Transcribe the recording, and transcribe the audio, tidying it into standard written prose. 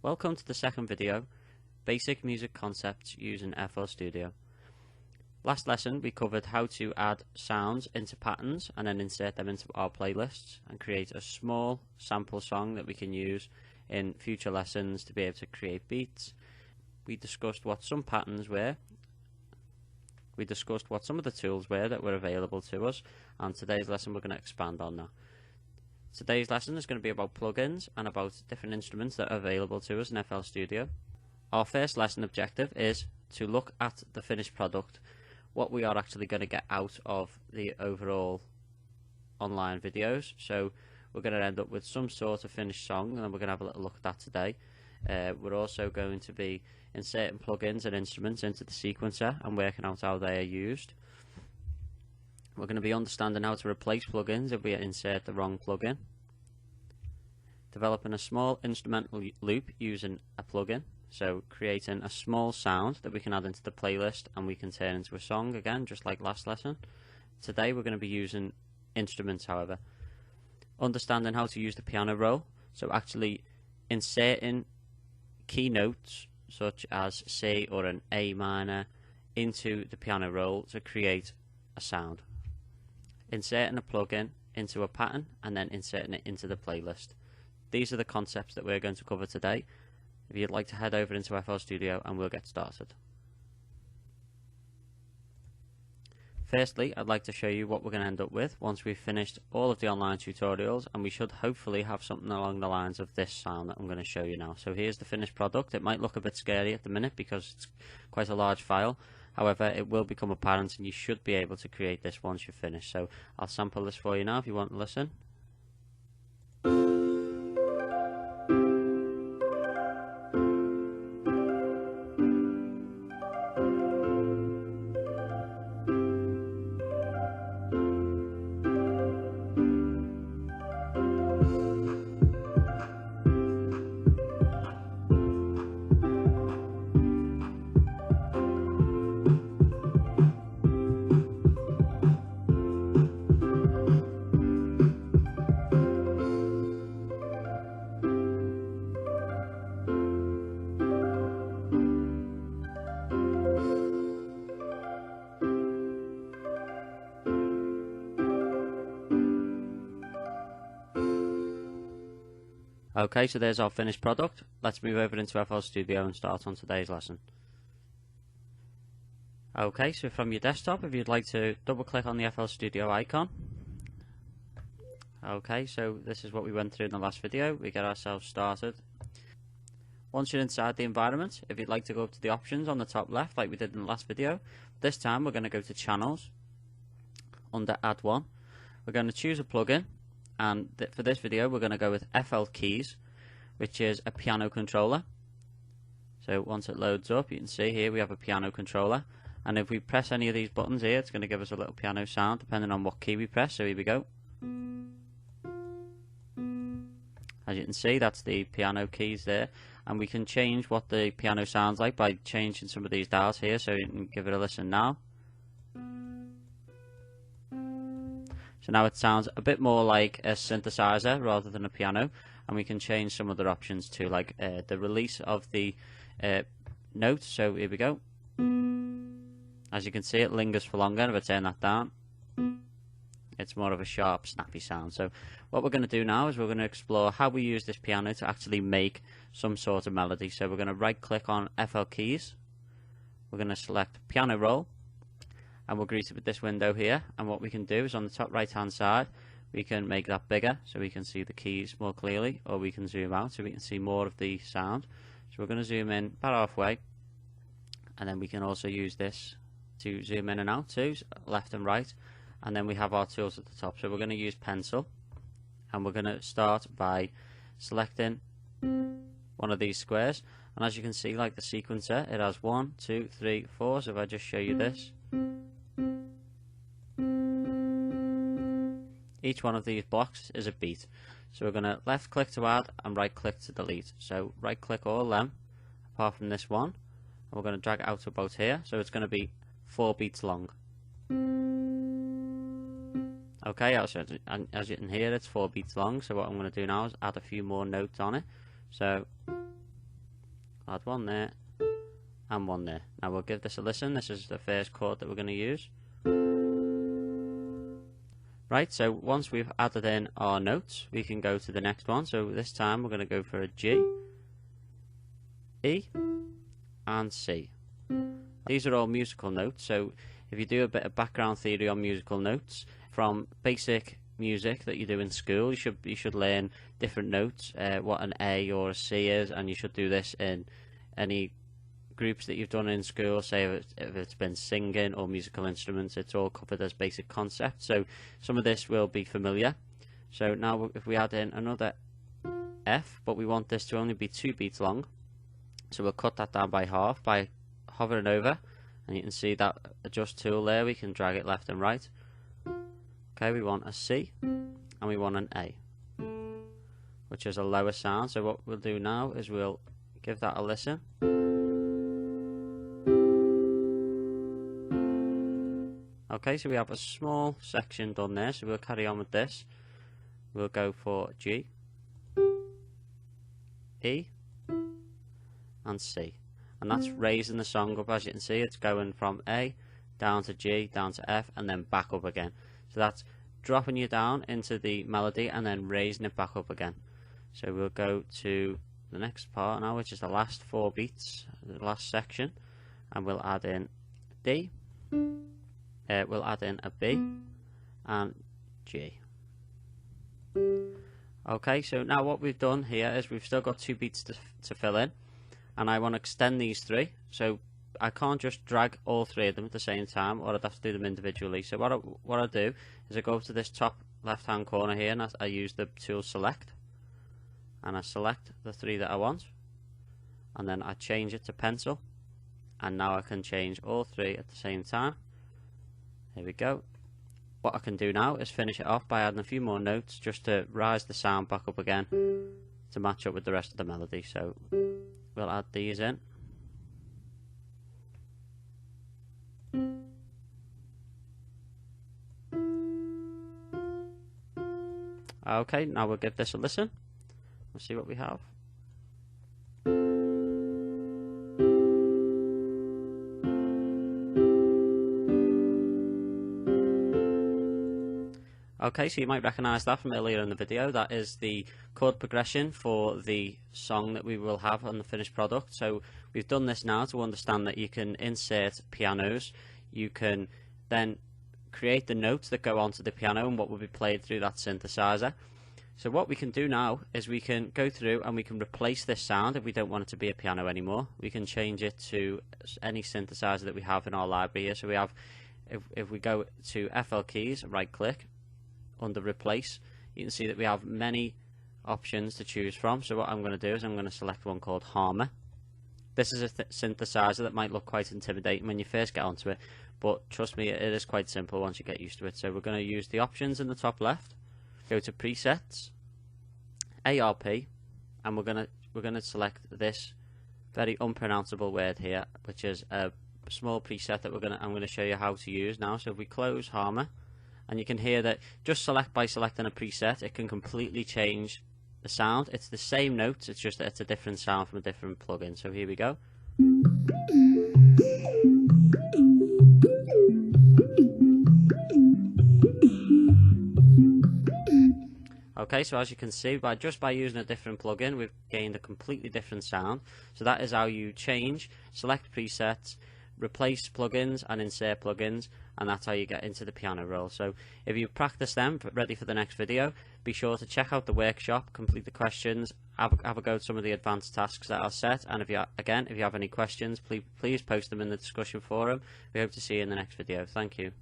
Welcome to the second video, Basic Music Concepts using FL Studio. Last lesson we covered how to add sounds into patterns and then insert them into our playlists and create a small sample song that we can use in future lessons to be able to create beats. We discussed what some patterns were. We discussed what some of the tools were that were available to us, and today's lesson we're going to expand on that. Today's lesson is going to be about plugins and about different instruments that are available to us in FL Studio. Our first lesson objective is to look at the finished product, what we are actually going to get out of the overall online videos. So we're going to end up with some sort of finished song, and then we're going to have a little look at that today. We're also going to be inserting plugins and instruments into the sequencer and working out how they are used. We're going to be understanding how to replace plugins if we insert the wrong plugin. Developing a small instrumental loop using a plugin. So creating a small sound that we can add into the playlist and we can turn into a song again, just like last lesson. Today we're going to be using instruments, however. Understanding how to use the piano roll. So actually inserting key notes such as C or an A minor into the piano roll to create a sound. Inserting a plugin into a pattern and then inserting it into the playlist. These are the concepts that we're going to cover today. If you'd like to head over into FL Studio and we'll get started. Firstly, I'd like to show you what we're going to end up with once we've finished all of the online tutorials, and we should hopefully have something along the lines of this sound that I'm going to show you now. So here's the finished product. It might look a bit scary at the minute because it's quite a large file. However, it will become apparent and you should be able to create this once you're finished. So I'll sample this for you now if you want to listen. Okay, so there's our finished product. Let's move over into FL Studio and start on today's lesson. Okay, so from your desktop, if you'd like to double click on the FL Studio icon. Okay, so this is what we went through in the last video. We get ourselves started. Once you're inside the environment, if you'd like to go up to the options on the top left like we did in the last video, this time we're going to go to Channels. Under Add One, we're going to choose a plugin. And for this video we're going to go with FL Keys, which is a piano controller. So once it loads up, you can see here we have a piano controller, and if we press any of these buttons here, it's going to give us a little piano sound depending on what key we press. So here we go. As you can see, that's the piano keys there, and we can change what the piano sounds like by changing some of these dials here. So you can give it a listen now. So now it sounds a bit more like a synthesizer rather than a piano, and we can change some other options too, like the release of the note. So here we go. As you can see, it lingers for longer. If I turn that down, it's more of a sharp, snappy sound. So what we're going to do now is we're going to explore how we use this piano to actually make some sort of melody. So we're going to right click on FL Keys. We're going to select Piano Roll. And we're greeted with this window here, and what we can do is on the top right hand side we can make that bigger so we can see the keys more clearly, or we can zoom out so we can see more of the sound. So we're going to zoom in about halfway, and then we can also use this to zoom in and out too, left and right, and then we have our tools at the top. So we're going to use pencil, and we're going to start by selecting one of these squares, and as you can see, like the sequencer, it has 1, 2, 3, 4. So if I just show you this, each one of these blocks is a beat. So we're going to left click to add and right click to delete. So right click all of them apart from this one, and we're going to drag it out to about here. So it's going to be 4 beats long. Okay, as you can hear, it's 4 beats long. So what I'm going to do now is add a few more notes on it. So Add one there, and one there. Now we'll give this a listen. This is the first chord that we're going to use. Right, so once we've added in our notes, we can go to the next one. So this time we're going to go for a G, E, and C. These are all musical notes, so if you do a bit of background theory on musical notes, from basic music that you do in school, you should learn different notes, what an A or a C is, and you should do this in any groups that you've done in school. Say if it's been singing or musical instruments, it's all covered as basic concepts, so some of this will be familiar. So now if we add in another F, but we want this to only be 2 beats long, so we'll cut that down by half by hovering over, and you can see that adjust tool there, we can drag it left and right. Okay, we want a C and we want an A, which is a lower sound. So what we'll do now is we'll give that a listen. Okay, so we have a small section done there, so we'll carry on with this. We'll go for G, E, and C. And that's raising the song up. As you can see, it's going from A down to G, down to F, and then back up again. So that's dropping you down into the melody and then raising it back up again. So we'll go to the next part now, which is the last 4 beats, the last section, and we'll add in D. We'll add in a B and G. Okay, so now what we've done here is we've still got 2 beats to fill in, and I want to extend these 3, so I can't just drag all 3 of them at the same time, or I'd have to do them individually. So what I do is I go up to this top left hand corner here, and I use the tool select, and I select the 3 that I want, and then I change it to pencil, and now I can change all 3 at the same time. There we go. What I can do now is finish it off by adding a few more notes just to rise the sound back up again to match up with the rest of the melody. So we'll add these in. Okay, now we'll give this a listen. We'll see what we have. Okay, so you might recognise that from earlier in the video. That is the chord progression for the song that we will have on the finished product. So we've done this now to understand that you can insert pianos. You can then create the notes that go onto the piano and what will be played through that synthesizer. So what we can do now is we can go through and we can replace this sound if we don't want it to be a piano anymore. We can change it to any synthesizer that we have in our library here. So we have, if we go to FL Keys, right click, under replace, you can see that we have many options to choose from. So what I'm going to do is I'm going to select one called Harmor. This is a synthesizer that might look quite intimidating when you first get onto it, but trust me, it is quite simple once you get used to it. So we're going to use the options in the top left, go to presets, ARP, and we're going to select this very unpronounceable word here, which is a small preset that I'm going to show you how to use now. So if we close Harmor, and you can hear that just by selecting a preset, it can completely change the sound. It's the same notes, it's just that it's a different sound from a different plugin. So here we go. Okay, so as you can see, just by using a different plugin, we've gained a completely different sound. So that is how you change, select presets, replace plugins and insert plugins, and that's how you get into the piano roll. So if you practice them ready for the next video, be sure to check out the workshop, complete the questions, have a go at some of the advanced tasks that are set, and if you have any questions, please post them in the discussion forum. We hope to see you in the next video. Thank you.